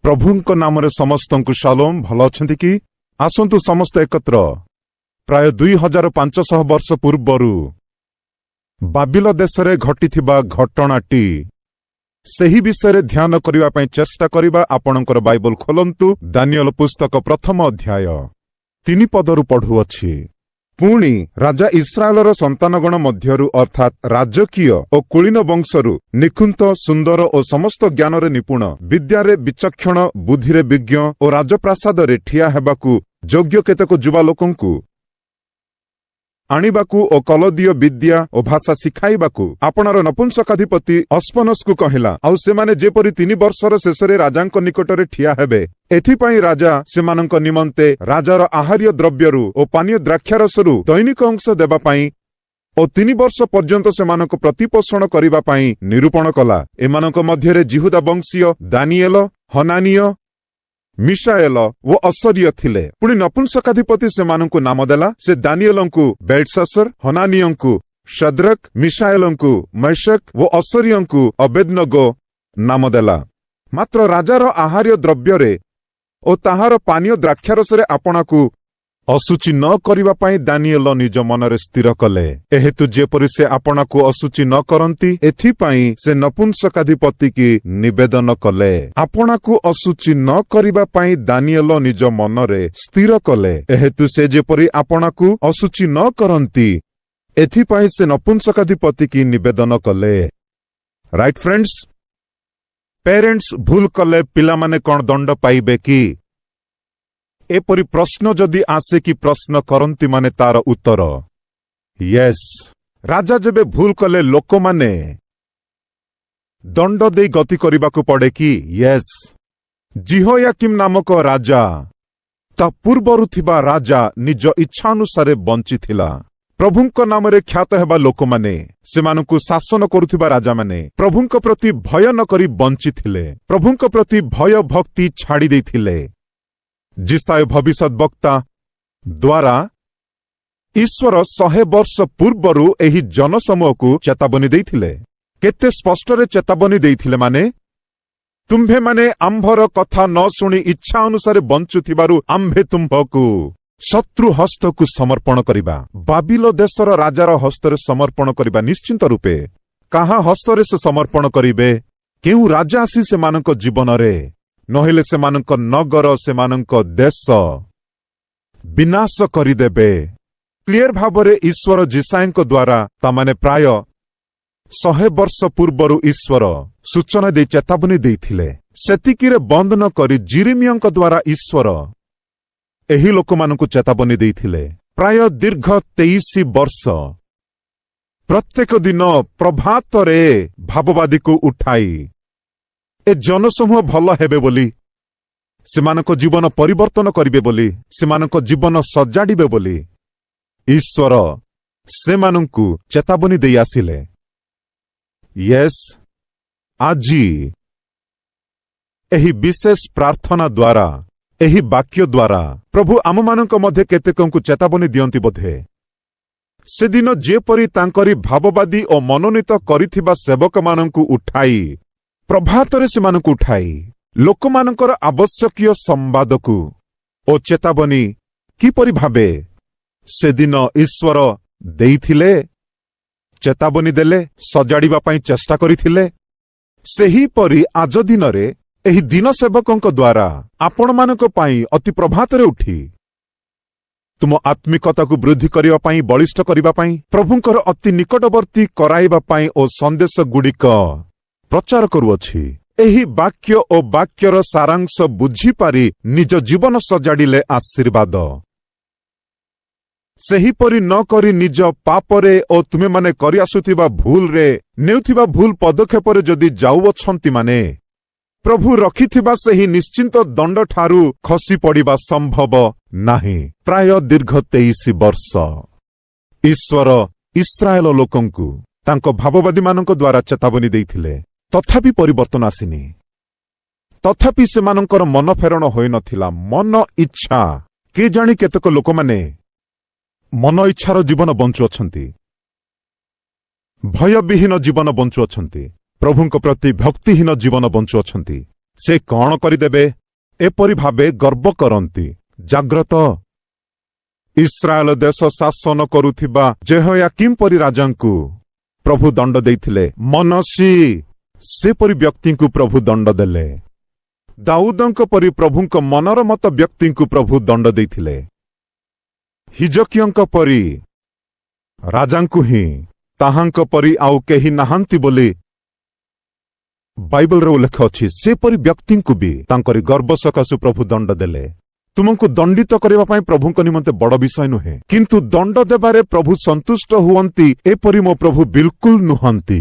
प्रभुंक नाम समस्त शालोम भल अछंती कि आसंतु समस्त एकत्र प्राय 2500 वर्ष पूर्वरु बाबिल देशरे घटिथिबा घटनाटी सही विषय ध्यान करिबा पई चेष्टा करिबा। आपणकर बाइबल खोलंतु दानिएल पुस्तक प्रथम अध्याय 3 पदरु पढुअछि। पुणी राजा इस्राएलर संतानगण मध्यरु अर्थात राजकीय और कुलीन वंशरु निकुंत सुंदर और समस्त ज्ञान निपुण विद्यारे विचक्षण बुद्धिरे विज्ञ और राजप्रासाद ठिया हेबाकू योग्य केतक युवा लोकंकु आनिबाकू और कलदीय विद्या और भाषा शिखाइबाकू आपणर नपुंसकाधिपति अस्पनस को कहला। आउ सेमाने जेपरि 3 वर्षर शेषरे राजांक निकटरे ठिया हेबे एथिपाई राजा सेमानंक निमंते राजार आहार्य द्रव्यरु और पानीय द्राक्षारसरु दैनिक अंश देबा पाई और 3 वर्ष पर्यंत सेमानंक प्रतिपोषण करिबा पाई निरूपण कला। एमानंक मध्यरे जिहुदा वंशीय दानिएल, हनानिय, मिशाएल वो असरिय थिले। पुणी नपुंसकाधिपति सेमानंकु नाम देला। से दानिएलंकु बेल्शासर, हनानियंकु शद्रक, मिशाएलंकु मैशक वो असरियंकु अबेदनगो नाम देला। मात्र राजार आहार्य द्रव्यरे ओ ताहार पानीय द्राक्षारसरे आपणाकु असुचि न करिबा पाई दानिएल निज मनरे स्थिर कले। एहेतु जेपरि से आपणाकु असुचि न करंती एथिपाई से नपुंसकाधिपति की निवेदन कले। आपणाकु असुचि न करिबा पाई दानिएल निज मनरे स्थिर कले। एहेतु से जेपरि आपणाकु असुचि न करंती एथिपाई से नपुंसकाधिपति की निवेदन कले। राइट फ्रेंड्स, पेरेंट्स भूल कले पिला माने कोन दंड पाइबे कि? एपरि प्रश्न जदि आसे कि प्रश्न करंती माने तार उत्तर यस। राजा जेबे भूल कले लोक माने दंड दे गति करिबाकू पड़े कि? यस। जिहोयाकिम नामक राजा ता पूर्वरु थिबा राजा निज इच्छा अनुसारे बंचिथिला। प्रभुंक नामरे ख्यात हेबा लोक माने सेमानकु शासन करुथिबा राजा माने प्रभुंक प्रति भय न करी बंचिथिले। प्रभुंक प्रति भय भक्ति छाड़ी देथिले। जिसाय भविष्यत वक्ता द्वारा ईश्वर 100 वर्ष पूर्वरु एही जनसमूह को चेतावनी देथिले। केते स्पष्टरे चेतावनी देथिले माने तुम्भे माने आंभर कथा न शुणी इच्छा अनुसारे बंचुथिबारु आंभे तुम्भकु शत्रु हस्तकु समर्पण करिबा। बाबिल देशर राजार हस्तरे समर्पण करिबा निश्चिंत रूपे। काहा हस्तरे से समर्पण करिबे? केउ राजा आसी सेमानक जीवनरे नहेले सेमानक नगर सेमानक देश विनाश करिदेबे। क्लियर भावरे ईश्वर जिसायଙ୍କ द्वारा तामाने प्राय 100 वर्ष पूर्वरु ईश्वर सूचना दे चेतावनी देथिले। सेतिकिरे बंद न करी जिरिमियଙ୍କ द्वारा ईश्वर एही लोकमानकु चेतावनी देथिले। प्राय दीर्घ 23 वर्ष प्रत्येक दिन प्रभातरे भाववादी को उठाई ए जनसमूह भल हेबे बोली, सेमानक जीवन परिवर्तन करिबे बोली, सेमानक जीवन सजाडिबे बोली ईश्वर सेमानंकु चेतावनी देई आसिले। यस, आजी एही विशेष प्रार्थना द्वारा एही वाक्य द्वारा प्रभु आममानंक मध्य केतेकंकु चेतावनी दियंती बोधे। से दिन जेपरि तांकरी भाववादी और मनोनीत करिथिबा सेवकमानंकु उठाई प्रभातरे सेमानंकु उठाई लोकमानंकर आवश्यकीय संवादकु ओ चेतावनी किपरि भाबे से दिन ईश्वर देइथिले, चेतावनी देले, सजाड़िबा पई चेष्टा करिथिले। सेही परि आज दिनरे एही दिन सेवकंक द्वारा आपण मानक पई अति प्रभातरे उठी तुम आत्मिकता को वृद्धि करिबा पई, बलिष्ठ करिबा पई, प्रभुंकर अति निकटवर्ती कराइबा पई ओ संदेश गुड़िक प्रचार करुअछि। एही वाक्य ओ वाक्यर सारांश बुझी पारी निज जीवन सजाड़िले आशीर्वाद। सेहीपरि न करी निज पापरे ओ तुमे माने करि आसुथिबा भूल रे नेउथिबा भूल पदक्षेपरे जदि जाउअछंती माने प्रभु रखिथिबा सेही निश्चिंत दंड ठारू खसी पड़िबा संभव नाही। प्राय दीर्घ 23 वर्ष ईश्वर इस्राएल लोकंकु तांको भाववादी मानक द्वारा चेतावनी देइथिले, तथापि परिवर्तन आसिनी। तथापि सेमानंकर मन फेरण होई नथिला। मन इच्छा के जानी केतक लोक माने मन इच्छार जीवन बंचुअछंती, भयविहीन जीवन बंचुअछंती, प्रभुंक प्रति भक्तिहीन जीवन बंचुअछंती। ସେ କଣ କରିଦେବେ ଏପରି ଭାବେ ଗର୍ବ କରନ୍ତି। ଜାଗ୍ରତ ଇସ୍ରାଏଲ ଦେଶ ଶାସନ କରୁଥିବା ଜେହୋୟାକିମ୍ ପରି ରାଜାଙ୍କୁ ପ୍ରଭୁ ଦଣ୍ଡ ଦେଇଥିଲେ। ମନୋଷୀ ସେପରି ବ୍ୟକ୍ତିଙ୍କୁ ପ୍ରଭୁ ଦଣ୍ଡ ଦେଲେ। ଦାଉଦଙ୍କ ପରି ପ୍ରଭୁଙ୍କ ମନର ମତ ବ୍ୟକ୍ତିଙ୍କୁ ପ୍ରଭୁ ଦଣ୍ଡ ଦେଇଥିଲେ। ହିଜକିୟଙ୍କ ପରି ରାଜାଙ୍କୁ ହିଁ ତାହାଙ୍କ ପରି ଆଉ କେହି ନାହାନ୍ତି ବୋଲି ବାଇବଲରେ ଉଲ୍ଲେଖ ଅଛି। ସେପରି ବ୍ୟକ୍ତିଙ୍କୁ ବି ତାଙ୍କରି ଗର୍ବ ସକାଶୁ ପ୍ରଭୁ ଦଣ୍ଡ ଦେଲେ। ତୁମକୁ ଦଣ୍ଡିତ କରିବା ପାଇଁ ପ୍ରଭୁଙ୍କ ନିମନ୍ତେ ବଡ଼ ବିଷୟ ନୁହେଁ, କିନ୍ତୁ ଦଣ୍ଡ ଦେବାରେ ପ୍ରଭୁ ସନ୍ତୁଷ୍ଟ ହୁଅନ୍ତି ଏପରି ମୋ ପ୍ରଭୁ ବିଲକୁଲ ନୁହନ୍ତି।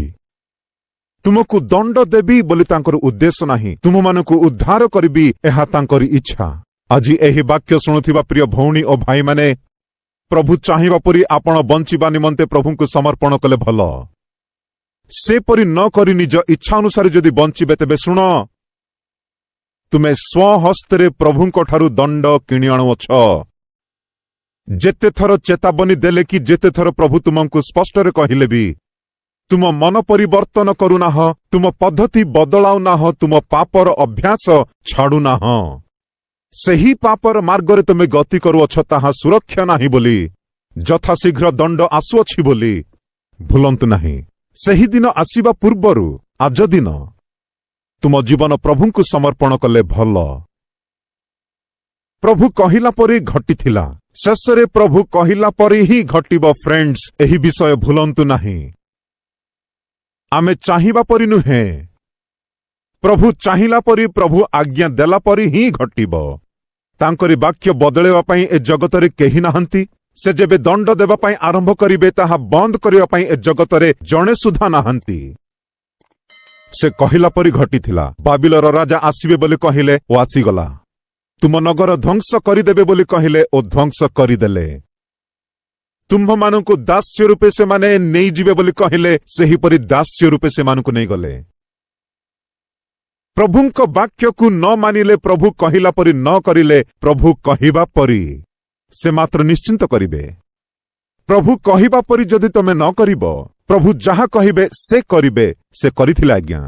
ତୁମକୁ ଦଣ୍ଡ ଦେବି ବୋଲି ତାଙ୍କର ଉଦ୍ଦେଶ୍ୟ ନାହିଁ, ତୁମମାନଙ୍କୁ ଉଦ୍ଧାର କରିବି ଏହା ତାଙ୍କରି ଇଚ୍ଛା। ଆଜି ଏହି ବାକ୍ୟ ଶୁଣୁଥିବା ପ୍ରିୟ ଭଉଣୀ ଓ ଭାଇମାନେ, ପ୍ରଭୁ ଚାହିଁବା ପରି ଆପଣ ବଞ୍ଚିବା ନିମନ୍ତେ ପ୍ରଭୁଙ୍କୁ ସମର୍ପଣ କଲେ ଭଲ। ସେପରି ନ କରି ନିଜ ଇଚ୍ଛା ଅନୁସାରେ ଯଦି ବଞ୍ଚିବେ ତେବେ ଶୁଣ, ତୁମେ ସ୍ୱହସ୍ତରେ ପ୍ରଭୁଙ୍କଠାରୁ ଦଣ୍ଡ କିଣି ଆଣୁଅଛ। ଯେତେଥର ଚେତାବନୀ ଦେଲେ କି ଯେତେଥର ପ୍ରଭୁ ତୁମକୁ ସ୍ପଷ୍ଟରେ କହିଲେ ବି ତୁମ ମନ ପରିବର୍ତ୍ତନ କରୁନାହଁ, ତୁମ ପଦ୍ଧତି ବଦଳାଉନାହଁ, ତୁମ ପାପର ଅଭ୍ୟାସ ଛାଡୁନାହଁ, ସେହି ପାପର ମାର୍ଗରେ ତୁମେ ଗତି କରୁଅଛ, ତାହା ସୁରକ୍ଷା ନାହିଁ ବୋଲି, ଯଥାଶୀଘ୍ର ଦଣ୍ଡ ଆସୁଅଛି ବୋଲି ଭୁଲନ୍ତୁ ନାହିଁ। ସେହିଦିନ ଆସିବା ପୂର୍ବରୁ ଆଜ ଦିନ ତୁମ ଜୀବନ ପ୍ରଭୁଙ୍କୁ ସମର୍ପଣ କଲେ ଭଲ। ପ୍ରଭୁ କହିଲା ପରି ଘଟିଥିଲା, ଶେଷରେ ପ୍ରଭୁ କହିଲା ପରି ହିଁ ଘଟିବ। ଫ୍ରେଣ୍ଡସ୍, ଏହି ବିଷୟ ଭୁଲନ୍ତୁ ନାହିଁ। ଆମେ ଚାହିଁବା ପରି ନୁହେଁ, ପ୍ରଭୁ ଚାହିଁଲା ପରି, ପ୍ରଭୁ ଆଜ୍ଞା ଦେଲା ପରି ହିଁ ଘଟିବ। ତାଙ୍କରି ବାକ୍ୟ ବଦଳାଇବା ପାଇଁ ଏ ଜଗତରେ କେହି ନାହାନ୍ତି। ସେ ଯେବେ ଦଣ୍ଡ ଦେବା ପାଇଁ ଆରମ୍ଭ କରିବେ, ତାହା ବନ୍ଦ କରିବା ପାଇଁ ଏ ଜଗତରେ ଜଣେ ସୁଦ୍ଧା ନାହାନ୍ତି। ସେ କହିଲା ପରି ଘଟିଥିଲା। ବାବିଲର ରାଜା ଆସିବେ ବୋଲି କହିଲେ ଓ ଆସିଗଲା। ତୁମ ନଗର ଧ୍ୱଂସ କରିଦେବେ ବୋଲି କହିଲେ ଓ ଧ୍ୱଂସ କରିଦେଲେ। ତୁମ୍ଭମାନଙ୍କୁ ଦାସ୍ୟ ରୂପେ ସେମାନେ ନେଇଯିବେ ବୋଲି କହିଲେ, ସେହିପରି ଦାସ୍ୟ ରୂପେ ସେମାନଙ୍କୁ ନେଇଗଲେ। ପ୍ରଭୁଙ୍କ ବାକ୍ୟକୁ ନ ମାନିଲେ, ପ୍ରଭୁ କହିଲା ପରି ନ କରିଲେ, ପ୍ରଭୁ କହିବା ପରି ସେ ମାତ୍ର ନିଶ୍ଚିନ୍ତ କରିବେ। ପ୍ରଭୁ କହିବା ପରି ଯଦି ତମେ ନ କରିବ, ପ୍ରଭୁ ଯାହା କହିବେ ସେ କରିବେ। ସେ କରିଥିଲେ ଆଜ୍ଞା।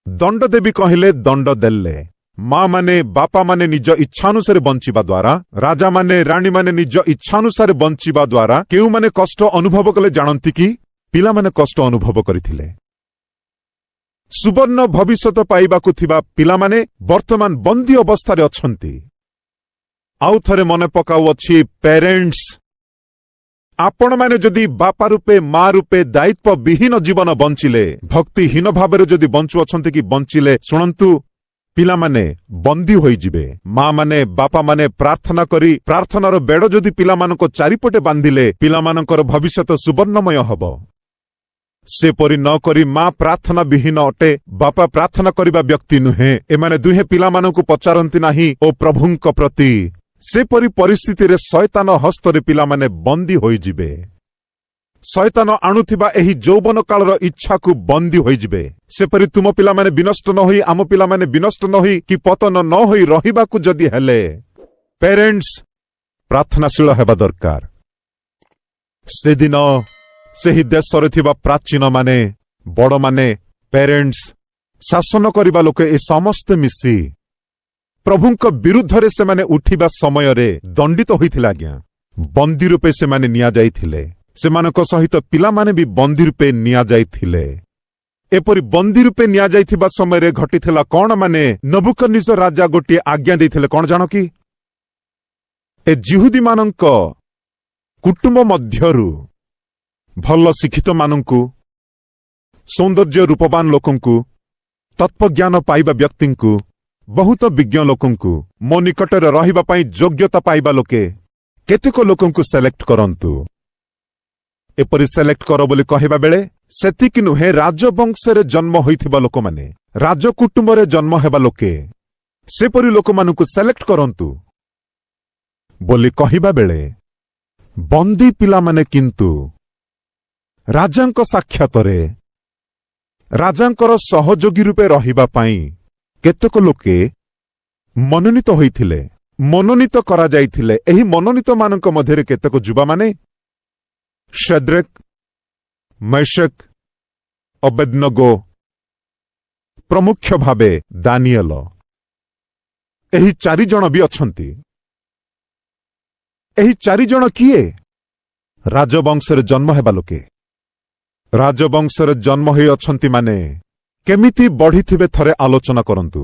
ଦଣ୍ଡ ଦେବି କହିଲେ, ଦଣ୍ଡ ଦେଲେ। ମା ମାନେ ବାପା ମାନେ ନିଜ ଇଚ୍ଛାନୁସାରେ ବଞ୍ଚିବା ଦ୍ୱାରା, ରାଜାମାନେ ରାଣୀମାନେ ନିଜ ଇଚ୍ଛାନୁସାରେ ବଞ୍ଚିବା ଦ୍ୱାରା କେଉଁମାନେ କଷ୍ଟ ଅନୁଭବ କଲେ ଜାଣନ୍ତି କି? ପିଲାମାନେ କଷ୍ଟ ଅନୁଭବ କରିଥିଲେ। ସୁବର୍ଣ୍ଣ ଭବିଷ୍ୟତ ପାଇବାକୁ ଥିବା ପିଲାମାନେ ବର୍ତ୍ତମାନ ବନ୍ଦୀ ଅବସ୍ଥାରେ ଅଛନ୍ତି। ଆଉ ଥରେ ମନେ ପକାଉଅଛି, ପ୍ୟାରେଣ୍ଟସ୍, ଆପଣମାନେ ଯଦି ବାପା ରୂପେ ମା ରୂପେ ଦାୟିତ୍ୱ ବିହୀନ ଜୀବନ ବଞ୍ଚିଲେ, ଭକ୍ତିହୀନ ଭାବରେ ଯଦି ବଞ୍ଚୁଅଛନ୍ତି କି ବଞ୍ଚିଲେ, ଶୁଣନ୍ତୁ, ପିଲାମାନେ ବନ୍ଦୀ ହୋଇଯିବେ। ମା ମାନେ ବାପା ମାନେ ପ୍ରାର୍ଥନା କରି ପ୍ରାର୍ଥନାର ବେଡ଼ ଯଦି ପିଲାମାନଙ୍କ ଚାରିପଟେ ବାନ୍ଧିଲେ, ପିଲାମାନଙ୍କର ଭବିଷ୍ୟତ ସୁବର୍ଣ୍ଣମୟ ହେବ। ସେପରି ନ କରି ମା ପ୍ରାର୍ଥନା ବିହୀନ ଅଟେ, ବାପା ପ୍ରାର୍ଥନା କରିବା ବ୍ୟକ୍ତି ନୁହେଁ। ଏମାନେ ଦୁହେଁ ପିଲାମାନଙ୍କୁ ପଚାରନ୍ତି ନାହିଁ ଓ ପ୍ରଭୁଙ୍କ ପ୍ରତି। ସେପରି ପରିସ୍ଥିତିରେ ଶୟତାନ ହସ୍ତରେ ପିଲାମାନେ ବନ୍ଦୀ ହୋଇଯିବେ। ଶୟତାନ ଆଣୁଥିବା ଏହି ଯୌବନ କାଳର ଇଚ୍ଛାକୁ ବନ୍ଦୀ ହୋଇଯିବେ। ସେପରି ତୁମ ପିଲାମାନେ ବିନଷ୍ଟ ନ ହୋଇ, ଆମ ପିଲାମାନେ ବିନଷ୍ଟ ନ ହୋଇ କି ପତନ ନ ହୋଇ ରହିବାକୁ ଯଦି ହେଲେ, ପ୍ୟାରେଣ୍ଟସ୍ ପ୍ରାର୍ଥନାଶୀଳ ହେବା ଦରକାର। ସେଦିନ ସେହି ଦେଶରେ ଥିବା ପ୍ରାଚୀନମାନେ, ବଡ଼ମାନେ, ପ୍ୟାରେଣ୍ଟସ୍, ଶାସନ କରିବା ଲୋକେ ଏ ସମସ୍ତେ ମିଶି ପ୍ରଭୁଙ୍କ ବିରୁଦ୍ଧରେ ସେମାନେ ଉଠିବା ସମୟରେ ଦଣ୍ଡିତ ହୋଇଥିଲେ ଆଜ୍ଞା। ବନ୍ଦୀ ରୂପେ ସେମାନେ ନିଆଯାଇଥିଲେ। ସେମାନଙ୍କ ସହିତ ପିଲାମାନେ ବି ବନ୍ଦୀ ରୂପେ ନିଆଯାଇଥିଲେ। ଏପରି ବନ୍ଦୀ ରୂପେ ନିଆଯାଇଥିବା ସମୟରେ ଘଟିଥିଲା କଣ? ମାନେ ନବୁକଦନେସର ରାଜା ଗୋଟିଏ ଆଜ୍ଞା ଦେଇଥିଲେ। କଣ ଜାଣ କି? ଏ ଜିହୁଦୀମାନଙ୍କ କୁଟୁମ୍ବ ମଧ୍ୟରୁ ଭଲ ଶିକ୍ଷିତମାନଙ୍କୁ, ସୌନ୍ଦର୍ଯ୍ୟ ରୂପବାନ ଲୋକଙ୍କୁ, ତତ୍ତ୍ୱଜ୍ଞାନ ପାଇବା ବ୍ୟକ୍ତିଙ୍କୁ, ବହୁତ ବିଜ୍ଞ ଲୋକଙ୍କୁ, ମୋ ନିକଟରେ ରହିବା ପାଇଁ ଯୋଗ୍ୟତା ପାଇବା ଲୋକେ କେତେକ ଲୋକଙ୍କୁ ସେଲେକ୍ଟ କରନ୍ତୁ। ଏପରି ସେଲେକ୍ଟ କର ବୋଲି କହିବା ବେଳେ ସେତିକି ନୁହେଁ, ରାଜବଂଶରେ ଜନ୍ମ ହୋଇଥିବା ଲୋକମାନେ, ରାଜକୁଟୁମ୍ବରେ ଜନ୍ମ ହେବା ଲୋକେ, ସେପରି ଲୋକମାନଙ୍କୁ ସେଲେକ୍ଟ କରନ୍ତୁ ବୋଲି କହିବା ବେଳେ, ବନ୍ଦୀ ପିଲାମାନେ କିନ୍ତୁ ରାଜାଙ୍କ ସାକ୍ଷାତରେ ରାଜାଙ୍କର ସହଯୋଗୀ ରୂପେ ରହିବା ପାଇଁ କେତେକ ଲୋକେ ମନୋନୀତ ହୋଇଥିଲେ, ମନୋନୀତ କରାଯାଇଥିଲେ। ଏହି ମନୋନୀତମାନଙ୍କ ମଧ୍ୟରେ କେତେକ ଯୁବାମାନେ ଶଦ୍ରକ୍, ମେଶକ୍, ଅବେଦନଗୋ, ପ୍ରମୁଖ ଭାବେ ଦାନିଏଲ, ଏହି ଚାରିଜଣ ବି ଅଛନ୍ତି। ଏହି ଚାରିଜଣ କିଏ? ରାଜବଂଶରେ ଜନ୍ମ ହେବା ଲୋକେ। ରାଜବଂଶରେ ଜନ୍ମ ହୋଇ ଅଛନ୍ତି ମାନେ କେମିତି ବଢ଼ିଥିବେ ଥରେ ଆଲୋଚନା କରନ୍ତୁ।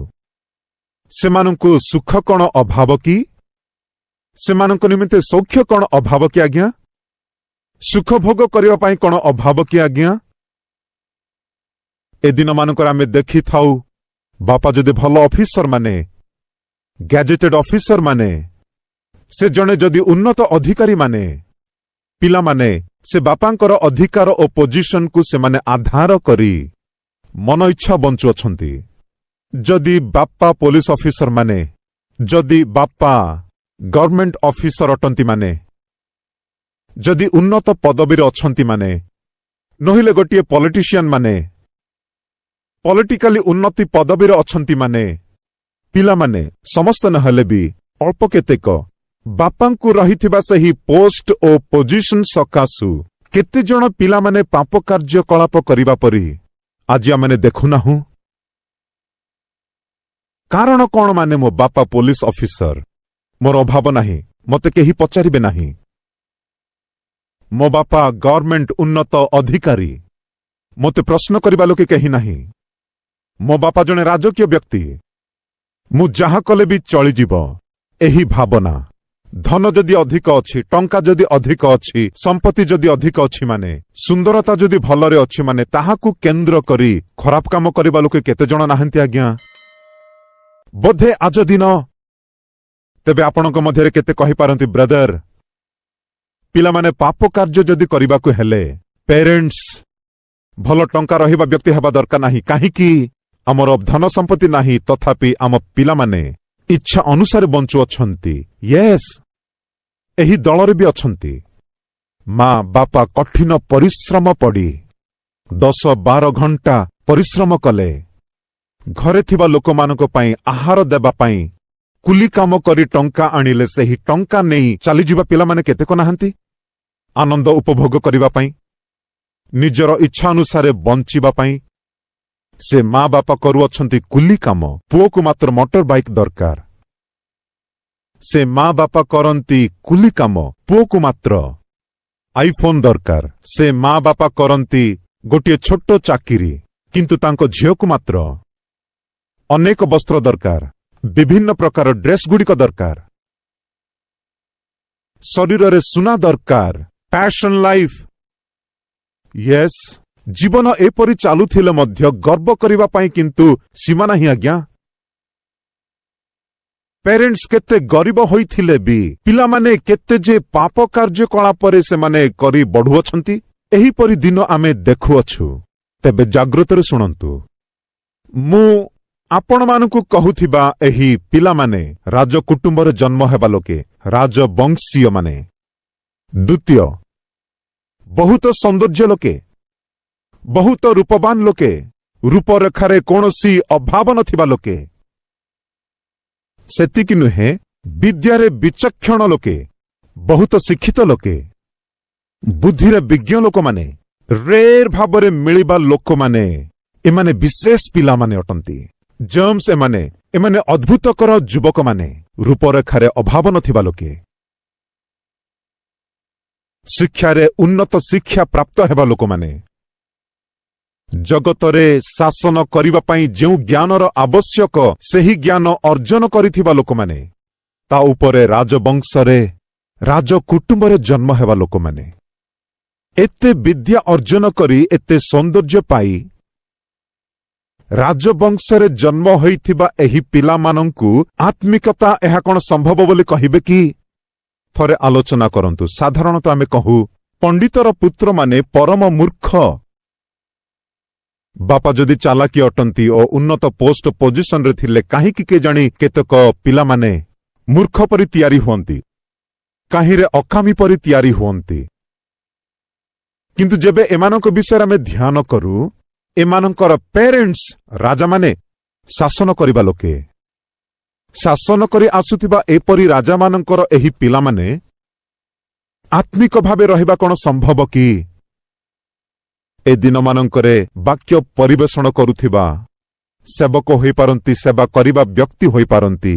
ସେମାନଙ୍କୁ ସୁଖ କଣ ଅଭାବ କି? ସେମାନଙ୍କ ନିମନ୍ତେ ସୌଖ୍ୟ କଣ ଅଭାବ କି ଆଜ୍ଞା? ସୁଖ ଭୋଗ କରିବା ପାଇଁ କଣ ଅଭାବ କି ଆଜ୍ଞା? ଏ ଦିନମାନଙ୍କରେ ଆମେ ଦେଖିଥାଉ, ବାପା ଯଦି ଭଲ ଅଫିସର ମାନେ, ଗ୍ୟାଜେଟେଡ୍ ଅଫିସର ମାନେ, ସେ ଜଣେ ଯଦି ଉନ୍ନତ ଅଧିକାରୀ ମାନେ, ପିଲାମାନେ ସେ ବାପାଙ୍କର ଅଧିକାର ଓ ପୋଜିସନକୁ ସେମାନେ ଆଧାର କରି ମନ ଇଚ୍ଛା ବଞ୍ଚୁଅଛନ୍ତି। ଯଦି ବାପା ପୋଲିସ ଅଫିସର ମାନେ, ଯଦି ବାପା ଗଭର୍ଣ୍ଣମେଣ୍ଟ ଅଫିସର ଅଟନ୍ତି ମାନେ, ଯଦି ଉନ୍ନତ ପଦବୀରେ ଅଛନ୍ତି ମାନେ, ନହେଲେ ଗୋଟିଏ ପଲିଟିସିଆନ ମାନେ, ପଲିଟିକାଲି ଉନ୍ନତି ପଦବୀରେ ଅଛନ୍ତି ମାନେ, ପିଲାମାନେ ସମସ୍ତେ ନହେଲେ ବି ଅଳ୍ପ କେତେକ ବାପାଙ୍କୁ ରହିଥିବା ସେହି ପୋଷ୍ଟ ଓ ପୋଜିସନ ସକାଶୁ କେତେଜଣ ପିଲାମାନେ ପାପ କାର୍ଯ୍ୟକଳାପ କରିବା ପରି ଆଜି ଆମେ ଦେଖୁନାହୁଁ। କାରଣ କଣ? ମାନେ ମୋ ବାପା ପୋଲିସ ଅଫିସର, ମୋର ଅଭାବ ନାହିଁ, ମୋତେ କେହି ପଚାରିବେ ନାହିଁ। ମୋ ବାପା ଗଭର୍ଣ୍ଣମେଣ୍ଟ ଉନ୍ନତ ଅଧିକାରୀ, ମୋତେ ପ୍ରଶ୍ନ କରିବା ଲୋକେ କେହି ନାହିଁ। ମୋ ବାପା ଜଣେ ରାଜକୀୟ ବ୍ୟକ୍ତି, ମୁଁ ଯାହା କଲେ ବି ଚଳିଯିବ। ଏହି ଭାବନା, ଧନ ଯଦି ଅଧିକ ଅଛି, ଟଙ୍କା ଯଦି ଅଧିକ ଅଛି, ସମ୍ପତ୍ତି ଯଦି ଅଧିକ ଅଛି ମାନେ, ସୁନ୍ଦରତା ଯଦି ଭଲରେ ଅଛି ମାନେ, ତାହାକୁ କେନ୍ଦ୍ର କରି ଖରାପ କାମ କରିବା ଲୋକେ କେତେଜଣ ନାହାନ୍ତି ଆଜ୍ଞା? ବୋଧେ ଆଜ ଦିନ। ତେବେ ଆପଣଙ୍କ ମଧ୍ୟରେ କେତେ କହିପାରନ୍ତି, ବ୍ରଦର, ପିଲାମାନେ ପାପ କାର୍ଯ୍ୟ ଯଦି କରିବାକୁ ହେଲେ ପ୍ୟାରେଣ୍ଟସ ଭଲ ଟଙ୍କା ରହିବା ବ୍ୟକ୍ତି ହେବା ଦରକାର ନାହିଁ। କାହିଁକି? ଆମର ଧନ ସମ୍ପତ୍ତି ନାହିଁ, ତଥାପି ଆମ ପିଲାମାନେ ଇଚ୍ଛା ଅନୁସାରେ ବଞ୍ଚୁଅଛନ୍ତି। ୟେସ୍, ଏହି ଦଳରେ ବି ଅଛନ୍ତି। ମା ବାପା କଠିନ ପରିଶ୍ରମ ପଡ଼ି 10-12 ଘଣ୍ଟା ପରିଶ୍ରମ କଲେ, ଘରେ ଥିବା ଲୋକମାନଙ୍କ ପାଇଁ ଆହାର ଦେବା ପାଇଁ କୁଲି କାମ କରି ଟଙ୍କା ଆଣିଲେ, ସେହି ଟଙ୍କା ନେଇ ଚାଲିଯିବା ପିଲାମାନେ କେତେକ ନାହାନ୍ତି? ଆନନ୍ଦ ଉପଭୋଗ କରିବା ପାଇଁ, ନିଜର ଇଚ୍ଛା ଅନୁସାରେ ବଞ୍ଚିବା ପାଇଁ ସେ ମା ବାପା କରୁଅଛନ୍ତି କୁଲି କାମ। ପୁଅକୁ ମାତ୍ର ମୋଟର ବାଇକ୍ ଦରକାର, ସେ ମା ବାପା କରନ୍ତି କୁଲି କାମ। ପୁଅକୁ ମାତ୍ର ଆଇଫୋନ ଦରକାର, ସେ ମା ବାପା କରନ୍ତି ଗୋଟିଏ ଛୋଟ ଚାକିରି, କିନ୍ତୁ ତାଙ୍କ ଝିଅକୁ ମାତ୍ର ଅନେକ ବସ୍ତ୍ର ଦରକାର, ବିଭିନ୍ନ ପ୍ରକାର ଡ୍ରେସ୍ ଗୁଡ଼ିକ ଦରକାର, ଶରୀରରେ ସୁନା ଦରକାର, ପ୍ୟାସନ ଲାଇଫ। ୟେସ୍, ଜୀବନ ଏପରି ଚାଲୁଥିଲେ ମଧ୍ୟ ଗର୍ବ କରିବା ପାଇଁ କିନ୍ତୁ ସୀମା ନାହିଁ ଆଜ୍ଞା। ପ୍ୟାରେଣ୍ଟସ କେତେ ଗରିବ ହୋଇଥିଲେ ବି ପିଲାମାନେ କେତେ ଯେ ପାପ କାର୍ଯ୍ୟକଳାପରେ ସେମାନେ କରି ବଢୁଅଛନ୍ତି, ଏହିପରି ଦିନ ଆମେ ଦେଖୁଅଛୁ। ତେବେ ଜାଗ୍ରତରେ ଶୁଣନ୍ତୁ, ମୁଁ ଆପଣମାନଙ୍କୁ କହୁଥିବା ଏହି ପିଲାମାନେ ରାଜ କୁଟୁମ୍ବରେ ଜନ୍ମ ହେବା ଲୋକେ, ରାଜବଂଶୀୟମାନେ। ଦ୍ୱିତୀୟ, ବହୁତ ସୌନ୍ଦର୍ଯ୍ୟ ଲୋକେ, ବହୁତ ରୂପବାନ ଲୋକେ, ରୂପରେଖାରେ କୌଣସି ଅଭାବ ନଥିବା ଲୋକେ। ସେତିକି ନୁହେଁ, ବିଦ୍ୟାରେ ବିଚକ୍ଷଣ ଲୋକେ, ବହୁତ ଶିକ୍ଷିତ ଲୋକେ, ବୁଦ୍ଧିରେ ବିଜ୍ଞ ଲୋକମାନେ, ରେର୍ ଭାବରେ ମିଳିବା ଲୋକମାନେ, ଏମାନେ ବିଶେଷ ପିଲାମାନେ ଅଟନ୍ତି। ଜେମ୍ସ, ଏମାନେ ଅଦ୍ଭୁତକର ଯୁବକମାନେ, ରୂପରେଖାରେ ଅଭାବ ନଥିବା ଲୋକେ, ଶିକ୍ଷାରେ ଉନ୍ନତ ଶିକ୍ଷା ପ୍ରାପ୍ତ ହେବା ଲୋକମାନେ, ଜଗତରେ ଶାସନ କରିବା ପାଇଁ ଯେଉଁ ଜ୍ଞାନର ଆବଶ୍ୟକ ସେହି ଜ୍ଞାନ ଅର୍ଜନ କରିଥିବା ଲୋକମାନେ, ତା ଉପରେ ରାଜବଂଶରେ ରାଜକୁଟୁମ୍ବରେ ଜନ୍ମ ହେବା ଲୋକମାନେ, ଏତେ ବିଦ୍ୟା ଅର୍ଜନ କରି ଏତେ ସୌନ୍ଦର୍ଯ୍ୟ ପାଇ ରାଜବଂଶରେ ଜନ୍ମ ହୋଇଥିବା ଏହି ପିଲାମାନଙ୍କୁ ଆତ୍ମିକତା ଏହା କଣ ସମ୍ଭବ ବୋଲି କହିବେ କି? ଥରେ ଆଲୋଚନା କରନ୍ତୁ। ସାଧାରଣତଃ ଆମେ କହୁ, ପଣ୍ଡିତର ପୁତ୍ରମାନେ ପରମ ମୂର୍ଖ। ବାପା ଯଦି ଚାଲାକି ଅଟନ୍ତି ଓ ଉନ୍ନତ ପୋଷ୍ଟ ପୋଜିସନରେ ଥିଲେ, କାହିଁକି କେଜାଣି କେତେକ ପିଲାମାନେ ମୂର୍ଖ ପରି ତିଆରି ହୁଅନ୍ତି, କାହିଁରେ ଅକାମୀ ପରି ତିଆରି ହୁଅନ୍ତି। କିନ୍ତୁ ଯେବେ ଏମାନଙ୍କ ବିଷୟରେ ଆମେ ଧ୍ୟାନ କରୁ, ଏମାନଙ୍କର ପ୍ୟାରେଣ୍ଟସ ରାଜାମାନେ, ଶାସନ କରିବା ଲୋକେ, ଶାସନ କରି ଆସୁଥିବା ଏପରି ରାଜାମାନଙ୍କର ଏହି ପିଲାମାନେ ଆତ୍ମିକ ଭାବେ ରହିବା କଣ ସମ୍ଭବ କି? ଏ ଦିନମାନଙ୍କରେ ବାକ୍ୟ ପରିବେଷଣ କରୁଥିବା ସେବକ ହୋଇପାରନ୍ତି, ସେବା କରିବା ବ୍ୟକ୍ତି ହୋଇପାରନ୍ତି,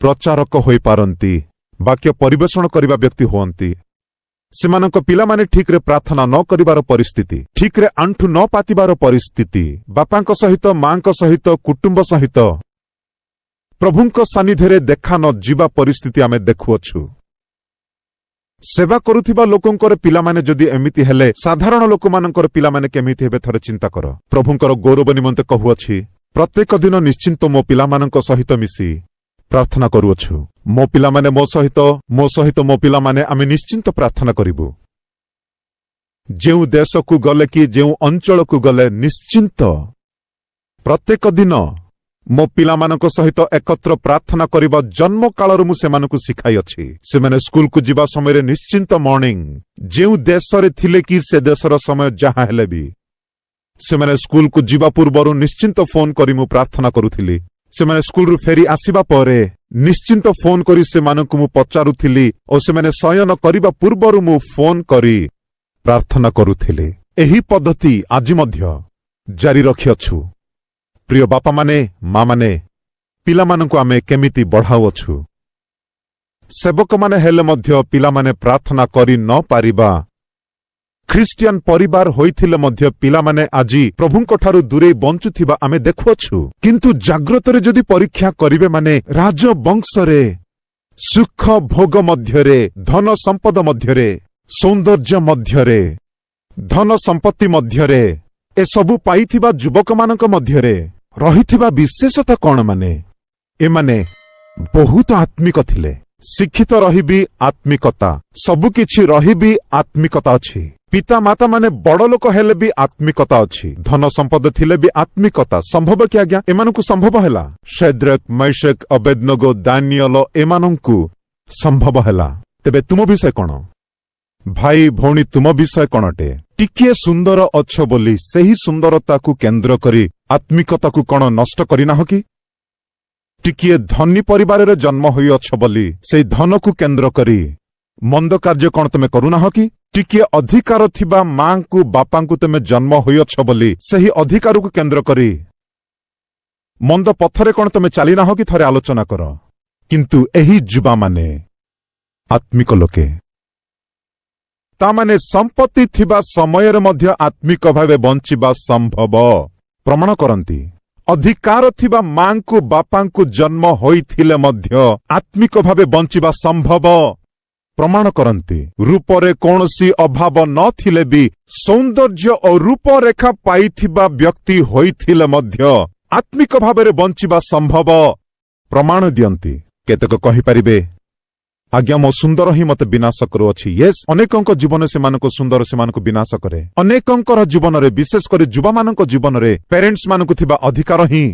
ପ୍ରଚାରକ ହୋଇପାରନ୍ତି, ବାକ୍ୟ ପରିବେଷଣ କରିବା ବ୍ୟକ୍ତି ହୁଅନ୍ତି। ସେମାନଙ୍କ ପିଲାମାନେ ଠିକ୍ରେ ପ୍ରାର୍ଥନା ନ କରିବାର ପରିସ୍ଥିତି, ଠିକ୍ରେ ଆଣ୍ଠୁ ନ ପାତିବାର ପରିସ୍ଥିତି, ବାପାଙ୍କ ସହିତ ମାଙ୍କ ସହିତ କୁଟୁମ୍ବ ସହିତ ପ୍ରଭୁଙ୍କ ସାନ୍ନିଧ୍ୟରେ ଦେଖା ନ ଯିବା ପରିସ୍ଥିତି ଆମେ ଦେଖୁଅଛୁ। ସେବା କରୁଥିବା ଲୋକଙ୍କର ପିଲାମାନେ ଯଦି ଏମିତି ହେଲେ, ସାଧାରଣ ଲୋକମାନଙ୍କର ପିଲାମାନେ କେମିତି ହେବେ ଥରେ ଚିନ୍ତା କର। ପ୍ରଭୁଙ୍କର ଗୌରବ ନିମନ୍ତେ କହୁଅଛି, ପ୍ରତ୍ୟେକ ଦିନ ନିଶ୍ଚିନ୍ତ ମୋ ପିଲାମାନଙ୍କ ସହିତ ମିଶି ପ୍ରାର୍ଥନା କରୁଅଛୁ। ମୋ ପିଲାମାନେ ମୋ ସହିତ ମୋ ପିଲାମାନେ ଆମେ ନିଶ୍ଚିନ୍ତ ପ୍ରାର୍ଥନା କରିବୁ। ଯେଉଁ ଦେଶକୁ ଗଲେ କି ଯେଉଁ ଅଞ୍ଚଳକୁ ଗଲେ ନିଶ୍ଚିନ୍ତ ପ୍ରତ୍ୟେକ ଦିନ ମୋ ପିଲାମାନଙ୍କ ସହିତ ଏକତ୍ର ପ୍ରାର୍ଥନା କରିବା ଜନ୍ମ କାଳରୁ ମୁଁ ସେମାନଙ୍କୁ ଶିଖାଇଅଛି। ସେମାନେ ସ୍କୁଲକୁ ଯିବା ସମୟରେ ନିଶ୍ଚିନ୍ତ ମର୍ଣ୍ଣିଂ, ଯେଉଁ ଦେଶରେ ଥିଲେ କି ସେ ଦେଶର ସମୟ ଯାହା ହେଲେ ବି ସେମାନେ ସ୍କୁଲକୁ ଯିବା ପୂର୍ବରୁ ନିଶ୍ଚିନ୍ତ ଫୋନ କରି ମୁଁ ପ୍ରାର୍ଥନା କରୁଥିଲି। ସେମାନେ ସ୍କୁଲରୁ ଫେରି ଆସିବା ପରେ ନିଶ୍ଚିନ୍ତ ଫୋନ କରି ସେମାନଙ୍କୁ ମୁଁ ପଚାରୁଥିଲି ଓ ସେମାନେ ଶୟନ କରିବା ପୂର୍ବରୁ ମୁଁ ଫୋନ କରି ପ୍ରାର୍ଥନା କରୁଥିଲି। ଏହି ପଦ୍ଧତି ଆଜି ମଧ୍ୟ ଜାରି ରଖିଅଛୁ। ପ୍ରିୟ ବାପାମାନେ, ମାମାନେ, ପିଲାମାନଙ୍କୁ ଆମେ କେମିତି ବଢ଼ାଉଅଛୁ। ସେବକମାନେ ହେଲେ ମଧ୍ୟ ପିଲାମାନେ ପ୍ରାର୍ଥନା କରି ନ ପାରିବା, ଖ୍ରୀଷ୍ଟିଆନ ପରିବାର ହୋଇଥିଲେ ମଧ୍ୟ ପିଲାମାନେ ଆଜି ପ୍ରଭୁଙ୍କଠାରୁ ଦୂରେଇ ବଞ୍ଚୁଥିବା ଆମେ ଦେଖୁଅଛୁ। କିନ୍ତୁ ଜାଗ୍ରତରେ ଯଦି ପରୀକ୍ଷା କରିବେ ମାନେ ରାଜବଂଶରେ ସୁଖ ଭୋଗ ମଧ୍ୟରେ, ଧନ ସମ୍ପଦ ମଧ୍ୟରେ, ସୌନ୍ଦର୍ଯ୍ୟ ମଧ୍ୟରେ, ଧନ ସମ୍ପତ୍ତି ମଧ୍ୟରେ, ଏସବୁ ପାଇଥିବା ଯୁବକମାନଙ୍କ ମଧ୍ୟରେ ରହିଥିବା ବିଶେଷତା କଣ? ଏମାନେ ବହୁତ ଆତ୍ମିକ ଥିଲେ। ଶିକ୍ଷିତ ରହିବି ଆତ୍ମିକତା, ସବୁକିଛି ରହିବି ଆତ୍ମିକତା ଅଛି। ପିତା ମାତା ମାନେ ବଡ଼ ଲୋକ ହେଲେ ବି ଆତ୍ମିକତା ଅଛି। ଧନ ସମ୍ପଦ ଥିଲେ ବି ଆତ୍ମିକତା ସମ୍ଭବ କି ଆଜ୍ଞା? ଏମାନଙ୍କୁ ସମ୍ଭବ ହେଲା। ଶେଦ୍ରକ, ମୈଶକ, ଅବେଦନଗୋ, ଦାନିଏଲ ଏମାନଙ୍କୁ ସମ୍ଭବ ହେଲା। ତେବେ ତୁମ ବିଷୟ କଣ? ଭାଇ ଭଉଣୀ, ତୁମ ବିଷୟ କଣ ଅଟେ? ଟିକିଏ ସୁନ୍ଦର ଅଛ ବୋଲି ସେହି ସୁନ୍ଦରତାକୁ କେନ୍ଦ୍ର କରି ଆତ୍ମିକତାକୁ କଣ ନଷ୍ଟ କରିନାହ କି? ଟିକିଏ ଧନୀ ପରିବାରରେ ଜନ୍ମ ହୋଇଅଛ ବୋଲି ସେହି ଧନକୁ କେନ୍ଦ୍ର କରି ମନ୍ଦ କାର୍ଯ୍ୟ କଣ ତମେ କରୁନାହ କି? ଟିକିଏ ଅଧିକାର ଥିବା ମାଙ୍କୁ ବାପାଙ୍କୁ ତମେ ଜନ୍ମ ହୋଇଅଛ ବୋଲି ସେହି ଅଧିକାରକୁ କେନ୍ଦ୍ର କରି ମନ୍ଦ ପଥରେ କଣ ତମେ ଚାଲିନାହ କି? ଥରେ ଆଲୋଚନା କର। କିନ୍ତୁ ଏହି ଯୁବାମାନେ ଆତ୍ମିକ ଲୋକେ, ତାମାନେ ସମ୍ପତ୍ତି ଥିବା ସମୟରେ ମଧ୍ୟ ଆତ୍ମିକ ଭାବେ ବଞ୍ଚିବା ସମ୍ଭବ ପ୍ରମାଣ କରନ୍ତି। ଅଧିକାର ଥିବା ମାଙ୍କୁ ବାପାଙ୍କୁ ଜନ୍ମ ହୋଇଥିଲେ ମଧ୍ୟ ଆତ୍ମିକ ଭାବେ ବଞ୍ଚିବା ସମ୍ଭବ ପ୍ରମାଣ କରନ୍ତି। ରୂପରେ କୌଣସି ଅଭାବ ନଥିଲେ ବି ସୌନ୍ଦର୍ଯ୍ୟ ଓ ରୂପରେଖା ପାଇଥିବା ବ୍ୟକ୍ତି ହୋଇଥିଲେ ମଧ୍ୟ ଆତ୍ମିକ ଭାବରେ ବଞ୍ଚିବା ସମ୍ଭବ ପ୍ରମାଣ ଦିଅନ୍ତି। କେତେକ କହିପାରିବେ, ଆଜ୍ଞା ମୋ ସୁନ୍ଦର ହିଁ ମତେ ବିନାଶ କରୁଅଛି। ୟେସ୍, ଅନେକଙ୍କ ଜୀବନ ସେମାନଙ୍କ ସୁନ୍ଦର ସେମାନଙ୍କୁ ବିନାଶ କରେ। ଅନେକଙ୍କର ଜୀବନରେ, ବିଶେଷ କରି ଯୁବାମାନଙ୍କ ଜୀବନରେ ପ୍ୟାରେଣ୍ଟସ୍ ମାନଙ୍କୁ ଥିବା ଅଧିକାର ହିଁ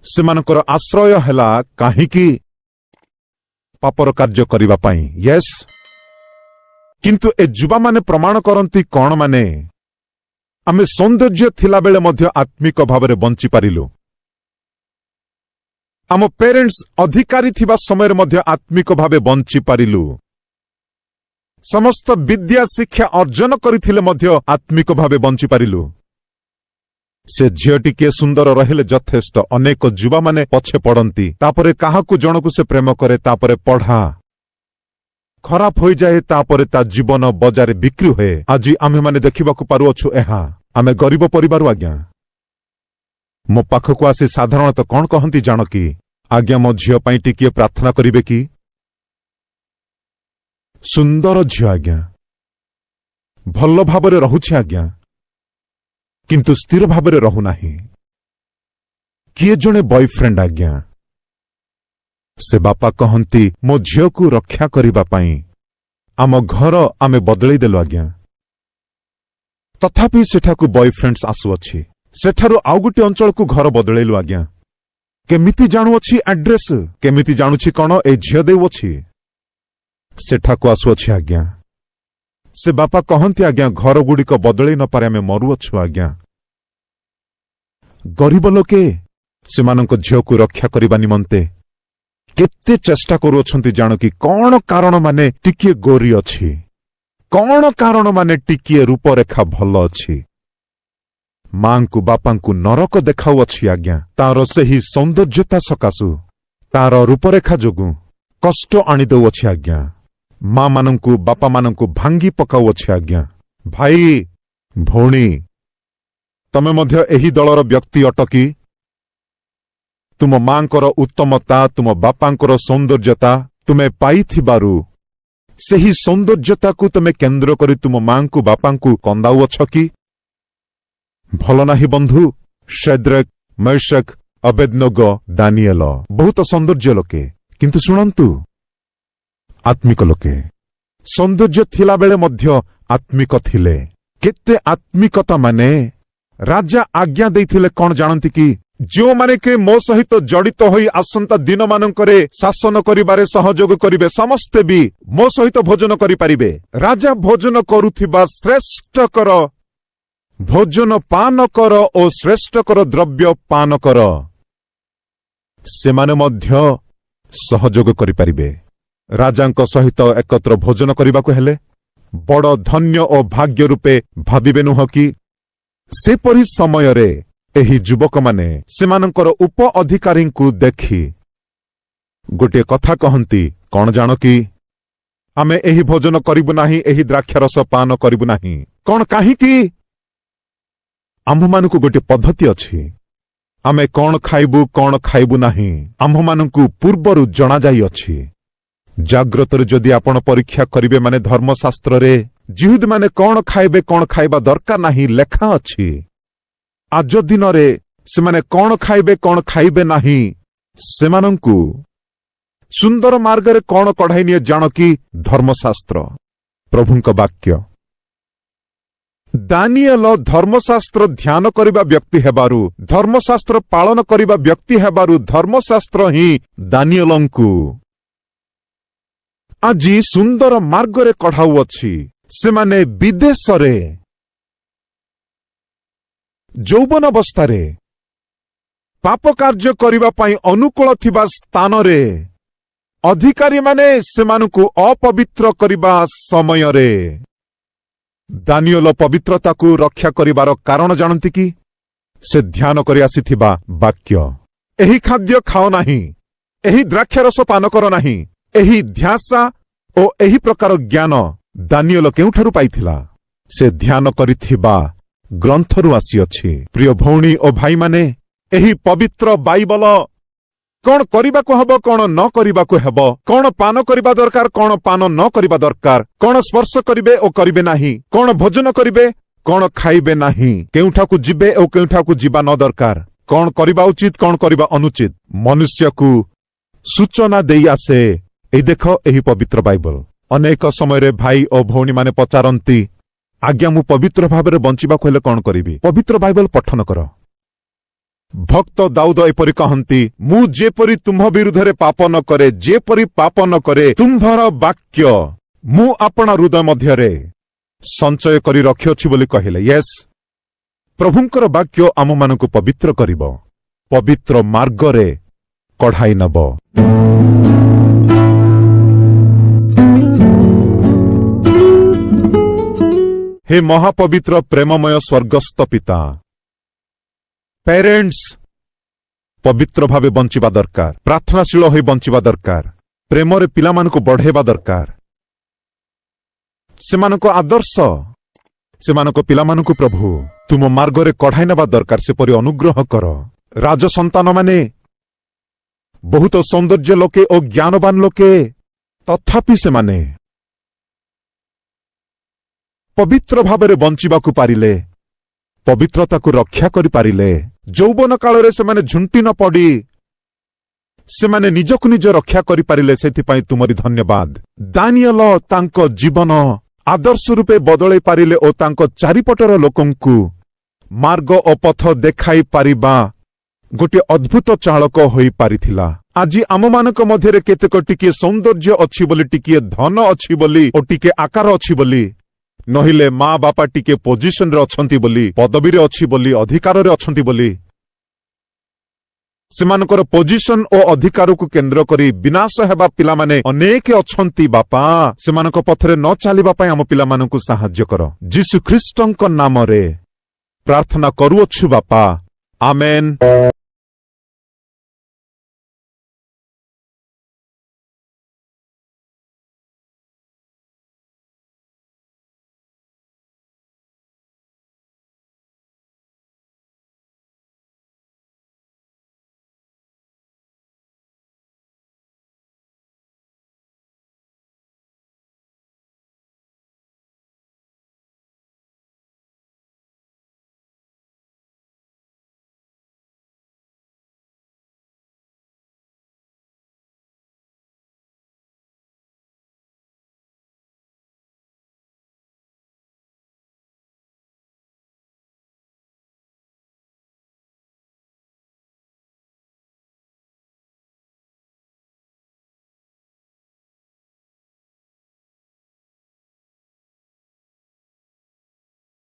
ସେମାନଙ୍କର ଆଶ୍ରୟ ହେଲା। କାହିଁକି? ପାପର କାର୍ଯ୍ୟ କରିବା ପାଇଁ। ୟେସ୍, କିନ୍ତୁ ଏ ଯୁବାମାନେ ପ୍ରମାଣ କରନ୍ତି କଣ? ଆମେ ସୌନ୍ଦର୍ଯ୍ୟ ଥିଲାବେଳେ ମଧ୍ୟ ଆତ୍ମିକ ଭାବରେ ବଞ୍ଚିପାରିଲୁ। ଆମ ପ୍ୟାରେଣ୍ଟସ୍ ଅଧିକାରୀ ଥିବା ସମୟରେ ମଧ୍ୟ ଆତ୍ମିକ ଭାବେ ବଞ୍ଚିପାରିଲୁ। ସମସ୍ତ ବିଦ୍ୟା ଶିକ୍ଷା ଅର୍ଜନ କରିଥିଲେ ମଧ୍ୟ ଆତ୍ମିକ ଭାବେ ବଞ୍ଚିପାରିଲୁ। ସେ ଝିଅ ଟିକିଏ ସୁନ୍ଦର ରହିଲେ ଯଥେଷ୍ଟ। ଅନେକ ଯୁବାମାନେ ପଛେ ପଡ଼ନ୍ତି, ତାପରେ କାହାକୁ ଜଣକୁ ସେ ପ୍ରେମ କରେ, ତାପରେ ପଢ଼ା ଖରାପ ହୋଇଯାଏ, ତାପରେ ତା ଜୀବନ ବଜାରରେ ବିକ୍ରି ହୁଏ। ଆଜି ଆମେମାନେ ଦେଖିବାକୁ ପାରୁଅଛୁ ଏହା। ଆମେ ଗରିବ ପରିବାରରୁ ଆଜ୍ଞା। ମୋ ପାଖକୁ ଆସି ସାଧାରଣତଃ କଣ କହନ୍ତି ଜାଣ କି? ଆଜ୍ଞା ମୋ ଝିଅ ପାଇଁ ଟିକିଏ ପ୍ରାର୍ଥନା କରିବେ କି? ସୁନ୍ଦର ଝିଅ ଆଜ୍ଞା, ଭଲ ଭାବରେ ରହୁଛି ଆଜ୍ଞା, କିନ୍ତୁ ସ୍ଥିର ଭାବରେ ରହୁନାହିଁ। କିଏ ଜଣେ ବୟଫ୍ରେଣ୍ଡ ଆଜ୍ଞା। ସେ ବାପା କହନ୍ତି ମୋ ଝିଅକୁ ରକ୍ଷା କରିବା ପାଇଁ ଆମ ଘର ଆମେ ବଦଳେଇ ଦେଲୁ ଆଜ୍ଞା। ତଥାପି ସେଠାକୁ ବୟଫ୍ରେଣ୍ଡସ୍ ଆସୁଅଛି। ସେଠାରୁ ଆଉ ଗୋଟିଏ ଅଞ୍ଚଳକୁ ଘର ବଦଳେଇଲୁ ଆଜ୍ଞା। କେମିତି ଜାଣୁଅଛି ଆଡ୍ରେସ୍? କେମିତି ଜାଣୁଛି କଣ? ଏ ଝିଅ ଦେଉଅଛି। ସେଠାକୁ ଆସୁଅଛି ଆଜ୍ଞା। ସେ ବାପା କହନ୍ତି ଆଜ୍ଞା ଘରଗୁଡ଼ିକ ବଦଳେଇ ନପାରେ, ଆମେ ମରୁଅଛୁ ଆଜ୍ଞା। ଗରିବ ଲୋକେ ସେମାନଙ୍କ ଝିଅକୁ ରକ୍ଷା କରିବା ନିମନ୍ତେ କେତେ ଚେଷ୍ଟା କରୁଅଛନ୍ତି ଜାଣ କି? କଣ କାରଣ? ଟିକିଏ ଗୋରି ଅଛି, କଣ କାରଣ? ଟିକିଏ ରୂପରେଖା ଭଲ ଅଛି। ମାଙ୍କୁ ବାପାଙ୍କୁ ନରକ ଦେଖାଉଅଛି ଆଜ୍ଞା। ତାର ସେହି ସୌନ୍ଦର୍ଯ୍ୟତା ସକାଶୁ तार रूपरेखा जोगु कष्ट आनी दउअछि आज्ञा। माँ मानंकु बापा मानंकु भांगी पकाउअछि आज्ञा। भाई भौणी तमे मध्य एही दलर व्यक्ति अटकी तुम मांकर उत्तमता तुम बापांकर सौंदर्यता तुमे पाइथिबारु सेही सौंदर्यताकु तुमे केन्द्र करी तुम मांकु बापांकु कंदाउअछ कि? भल नाही बंधु। शैद्रक मैशक अबेदनगो दानिएल बहुत सौंदर्य लोके किंतु शुणंतु आत्मिक लोके सौंदर्य थिला बेले मध्य आत्मिक थिले। केते आत्मिकता माने राजा आज्ञा देइथिले कोन जानंती कि जो माने के मो सहित जड़ित होई आसंता दिन मानंकरे शासन करिबारे सहयोग करिवे समस्ते भी मो सहित भोजन करि परिबे। राजा भोजन करुथिबा श्रेष्ठ कर भोजन पान कर ओ श्रेष्ठ कर द्रव्य पान कर सेमाने मध्य सहयोग करि परिबे। राजांक सहित एकत्र भोजन करिबाकु हेले बड़ धन्य ओ भाग्य रूपे भाबिबे नुह कि? सेपरि समयरे एही युवक माने सेमानंकर उप अधिकारींकु देखि गोटे कथा कहंती कौन जानो कि आमे एही भोजन करिबु नाही एही द्राक्षारस पान करिबु नाही। कौन काहीकि आम्भमानंकु गोटे पद्धति अछि। आमे कौन खाइबु नाही आम्भमानंकु पूर्वरु जना जाई अछि। जाग्रतरे जदि आपण परीक्षा करिबे माने धर्मशास्त्र रे जिहुद माने कौन खाइबा दरकार नाही लेखा अछि। आज दिन रे सेमाने कौन खाइबे नाही सेमानंकु सुंदर मार्ग रे कौन कढ़ाई निये जान कि? धर्मशास्त्र प्रभुंक वाक्य। दानिएल धर्मशास्त्र ध्यान करिबा व्यक्ति हेबारु धर्मशास्त्र पालन करिबा व्यक्ति हेबारु धर्मशास्त्र ही दानिएलंकु आजी सुंदर मार्ग रे कढ़ाउ अछि। सेमाने विदेश रे यौवन अवस्थारे पाप कार्य करिबा पई अनुकूल थिबा स्थान रे अधिकारी माने सेमानकु अपवित्र करिबा समय रे दानिएल पवित्रताकु रक्षा करिबार कारण जानंती कि? से ध्यान करि आसीथिबा वाक्य। एही खाद्य खाओ नाही एही द्राक्षारस पान कर नाही एही ध्यासा ओ एही प्रकार ज्ञान दानिएल केउठारु पाइथिला? से ध्यान करिथिबा ग्रंथरु आसीअछि। प्रिय भौणी ओ भाई माने एही पवित्र बाइबल कौन करिबाकु हबो कौन न करिबाकु हेबो कौन पान करिबा दरकार कौन पान न करिबा दरकार कौन स्पर्श करिबे ओ करिबे नाही कौन भोजन करिबे कौन खाइबे नाही केउठाकु जिबे ओ केउठाकु जिबा न दरकार कौन करिबा उचित कौन करिबा अनुचित मनुष्यकु सूचना देई आसे। एही देखो एही पवित्र बाइबल। अनेक समय रे भाई ओ भौणी माने पचारंती आज्ञा मु पवित्र भाबरे बंचिबाकु हेले कौन करिबि? पवित्र बाइबल पठन कर। भक्त दाऊद एपरि कहंती मु जेपरि तुम विरुद्धरे पाप न करे जेपरि पाप न करे तुम्भर वाक्य मु आपण हृदय मध्यरे संचय करी रखिअछि बोली कहिले। यस प्रभुंकर वाक्य आम मानकु पवित्र करिबो पवित्र मार्गरे कढ़ाई नब। हे महापवित्र प्रेममय स्वर्गस्थ पिता पेरेंट्स पवित्र भावे बंचिबा दरकार प्रार्थनाशील होई बंचिबा दरकार प्रेमरे पिलामानकु बढ़ेबा दरकार सेमानको आदर्श सेमानको पिलामानकु प्रभु तुम मार्गरे कढ़ाई नबा दरकार सेपरि अनुग्रह कर। राजसंतान माने बहुत सौंदर्य लोके ओ ज्ञानवान लोके तथापि सेमाने पवित्र भावरे बंचिबाकु पारिले पवित्रताकु रक्षा करि पारिले यौवन कालरे सेमाने झुंटी न पड़ी सेमाने निजकु निज रक्षा करि पारिले सेथिपाई तुमरी धन्यवाद। दानिएल तांको जीवन आदर्श रूपे बदलै पारिले ओ तांको चारिपटर लोकंकु मार्ग ओ पथ देखाई पारिबा गोटे अद्भुत चालक होई पारिथिला। आज आममानक मध्यरे केतेक टिके सौंदर्य अछि बोली टिके धन अछि बोली ओ टिके आकार अछि बोली नहिले माँ बापा टिके पोजिशन रे अछंती बोली पदवी रे अछि बोली अधिकार रे अछंती बोली सेमानकर पोजिशन ओ अधिकार को केंद्र करी विनाश हेबा पिला माने अनेक अछंती बापा सेमानक पथरे न चालिबा पय हम पिला मानकु सहाय्य कर यीशु ख्रीष्टंक नाम रे प्रार्थना करूअछु बापा आमेन।